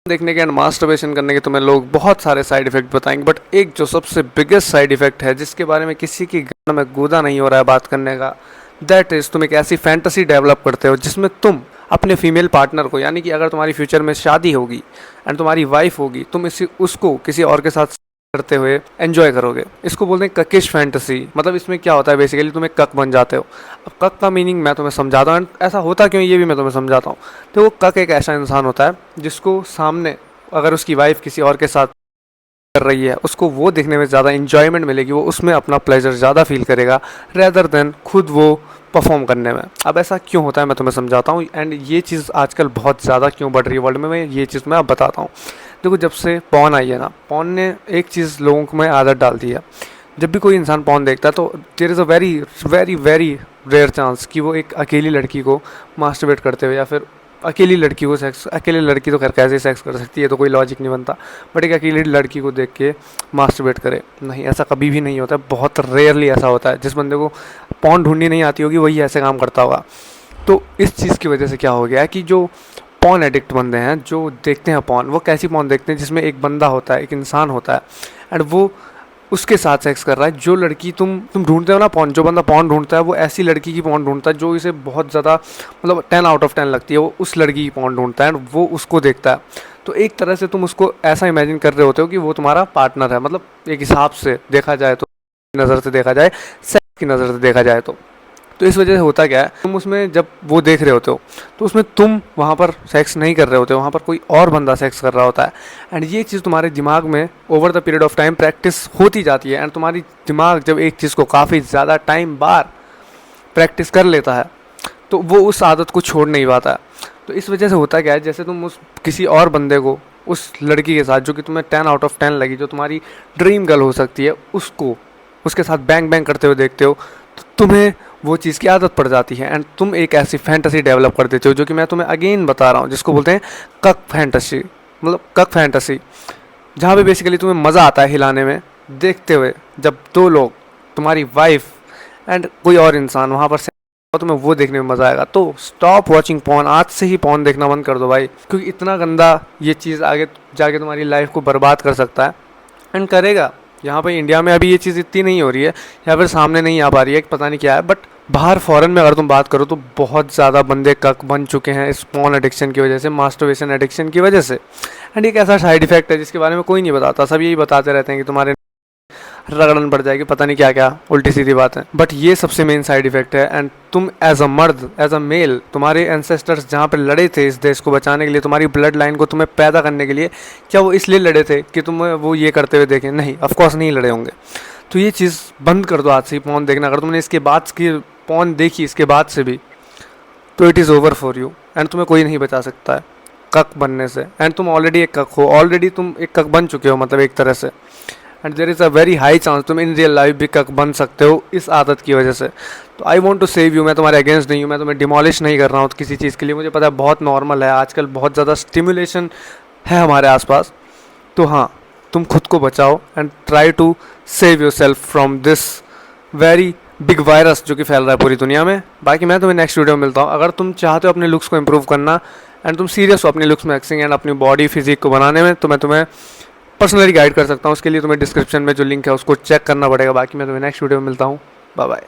देखने के and masturbation करने के तुम्हें लोग बहुत सारे साइड इफेक्ट बताएंगे, बट एक जो सबसे बिगेस्ट साइड इफेक्ट है जिसके बारे में किसी की गान में गूदा नहीं हो रहा है बात करने का, दैट इज तुम एक ऐसी फैंटेसी डेवलप करते हो जिसमें तुम अपने फीमेल पार्टनर को, यानी कि अगर तुम्हारी फ्यूचर में शादी होगी एंड तुम्हारी वाइफ होगी, तुम इसी उसको किसी और के साथ करते हुए एंजॉय करोगे। इसको बोलते हैं ककिश फैंटेसी। मतलब इसमें क्या होता है, बेसिकली तुम एक कक बन जाते हो। अब कक का मीनिंग मैं तुम्हें समझाता हूँ, ऐसा होता क्यों ये भी मैं तुम्हें समझाता हूँ। तो वो कक एक ऐसा इंसान होता है जिसको सामने अगर उसकी वाइफ किसी और के साथ कर रही है, उसको वो देखने में ज़्यादा इंजॉयमेंट मिलेगी, वो उसमें अपना प्लेजर ज़्यादा फील करेगा रेदर देन खुद वो परफॉर्म करने में। अब ऐसा क्यों होता है मैं तुम्हें समझाता हूँ, एंड ये चीज़ आजकल बहुत ज़्यादा क्यों बढ़ रही है वर्ल्ड में, मैं ये चीज़ मैं अब बताता हूँ। देखो, जब से पॉर्न आई है ना, पॉर्न ने एक चीज़ लोगों में आदत डाल दी है। जब भी कोई इंसान पॉर्न देखता है तो there is a very very very rare chance कि वो एक अकेली लड़की को मास्टरबेट करते हुए, या फिर अकेली लड़की को सेक्स, अकेली लड़की तो खैर कैसे सेक्स कर सकती है, तो कोई लॉजिक नहीं बनता, बट एक अकेली लड़की को देख के मास्टरबेट करे, नहीं, ऐसा कभी भी नहीं होता है। बहुत रेयरली ऐसा होता है। जिस बंदे को पॉर्न ढूंढनी नहीं आती होगी वही ऐसे काम करता होगा। तो इस चीज़ की वजह से क्या हो गया है कि जो पॉर्न एडिक्ट बंदे हैं, जो देखते हैं पॉर्न, वो कैसी पॉर्न देखते हैं जिसमें एक बंदा होता है, एक इंसान होता है, एंड वो उसके साथ सेक्स कर रहा है। जो लड़की तुम ढूंढते हो ना पॉर्न, जो बंदा पॉर्न ढूंढता है वो ऐसी लड़की की पॉर्न ढूंढता है जो इसे बहुत ज़्यादा, मतलब 10 आउट ऑफ 10 लगती है, वो उस लड़की की पॉर्न ढूंढता है एंड वो उसको देखता है। तो एक तरह से तुम उसको ऐसा इमेजिन कर रहे होते हो कि वो तुम्हारा पार्टनर है। मतलब एक हिसाब से देखा जाए तो, नज़र से देखा जाए, सेक्स की नज़र से देखा जाए तो इस वजह से होता क्या है, तुम उसमें जब वो देख रहे होते हो तो उसमें तुम वहाँ पर सेक्स नहीं कर रहे होते हो, वहाँ पर कोई और बंदा सेक्स कर रहा होता है। एंड ये चीज़ तुम्हारे दिमाग में over the period of time practice होती जाती है। एंड तुम्हारी दिमाग जब एक चीज़ को काफ़ी ज़्यादा टाइम बार प्रैक्टिस कर लेता है तो वो उस आदत को छोड़ नहीं पाता है। तो इस वजह से होता क्या है, जैसे तुम उस किसी और बंदे को, उस लड़की के साथ जो कि तुम्हें 10 आउट ऑफ 10 लगी, जो तुम्हारी ड्रीम गर्ल हो सकती है, उसको उसके साथ बैंग बैंग करते हुए देखते हो, तो तुम्हें वो चीज़ की आदत पड़ जाती है एंड तुम एक ऐसी फैंटेसी डेवलप कर देते हो, जो कि मैं तुम्हें अगेन बता रहा हूँ, जिसको बोलते हैं कक फैंटेसी। मतलब कक फैंटेसी, जहाँ पे बेसिकली तुम्हें मज़ा आता है हिलाने में, देखते हुए जब दो लोग, तुम्हारी वाइफ एंड कोई और इंसान वहाँ पर और तुम्हें वो देखने में मज़ा आएगा। तो स्टॉप वॉचिंग पॉर्न, आज से ही पॉर्न देखना बंद कर दो भाई, क्योंकि इतना गंदा ये चीज़ आगे जाके तुम्हारी लाइफ को बर्बाद कर सकता है एंड करेगा। यहाँ पे इंडिया में अभी ये चीज़ इतनी नहीं हो रही है, या फिर सामने नहीं आ पा रही है, पता नहीं क्या है, बट बाहर फॉरेन में अगर तुम बात करो तो बहुत ज़्यादा बंदे कक बन चुके हैं इस पॉर्न एडिक्शन की वजह से, मास्टरबेशन एडिक्शन की वजह से। एंड एक ऐसा साइड इफेक्ट है जिसके बारे में कोई नहीं बताता, सब यही बताते रहते हैं कि तुम्हारे रगड़न बढ़ जाएगी, पता नहीं क्या क्या उल्टी सीधी बात है, बट ये सबसे मेन साइड इफेक्ट है। एंड तुम एज अ मर्द, एज अ मेल, तुम्हारे एंसेस्टर्स जहाँ पे लड़े थे इस देश को बचाने के लिए, तुम्हारी ब्लड लाइन को तुम्हें पैदा करने के लिए, क्या वो इसलिए लड़े थे कि तुम्हें वो ये करते हुए देखें? नहीं, ऑफकोर्स नहीं लड़े होंगे। तो ये चीज़ बंद कर दो आज से ही पॉर्न देखना। अगर तुमने इसके बाद की पॉर्न देखी इसके बाद से भी, तो it is over for you and तुम्हें कोई नहीं बचा सकता है कक बनने से। एंड तुम ऑलरेडी एक कक हो, ऑलरेडी तुम एक कक बन चुके हो, मतलब एक तरह से। And there is a very high chance तुम इन रियल लाइफ भी कक बन सकते हो इस आदत की वजह से। तो I want to save you, मैं तुम्हारे अगेंस्ट नहीं हूँ, मैं तुम्हें डिमोलिश नहीं कर रहा हूँ किसी चीज़ के लिए। मुझे पता है बहुत नॉर्मल है, आजकल बहुत ज़्यादा स्टिमुलेशन है हमारे आसपास। तो हाँ, तुम खुद को बचाओ and try to save yourself from this very big virus जो कि फैल रहा है पूरी दुनिया में। बाकी मैं तुम्हें नेक्स्ट वीडियो में मिलता हूँ। अगर तुम चाहते हो अपने लुक्स को इम्प्रूव करना एंड तुम सीरियस हो अपने लुक्स में एक्सिंग एंड अपनी बॉडी फिजिक को बनाने में, तो मैं तुम्हें पर्सनली गाइड कर सकता हूँ। उसके लिए तुम्हें डिस्क्रिप्शन में जो लिंक है उसको चेक करना पड़ेगा। बाकी मैं तुम्हें नेक्स्ट वीडियो में मिलता हूँ। Bye bye.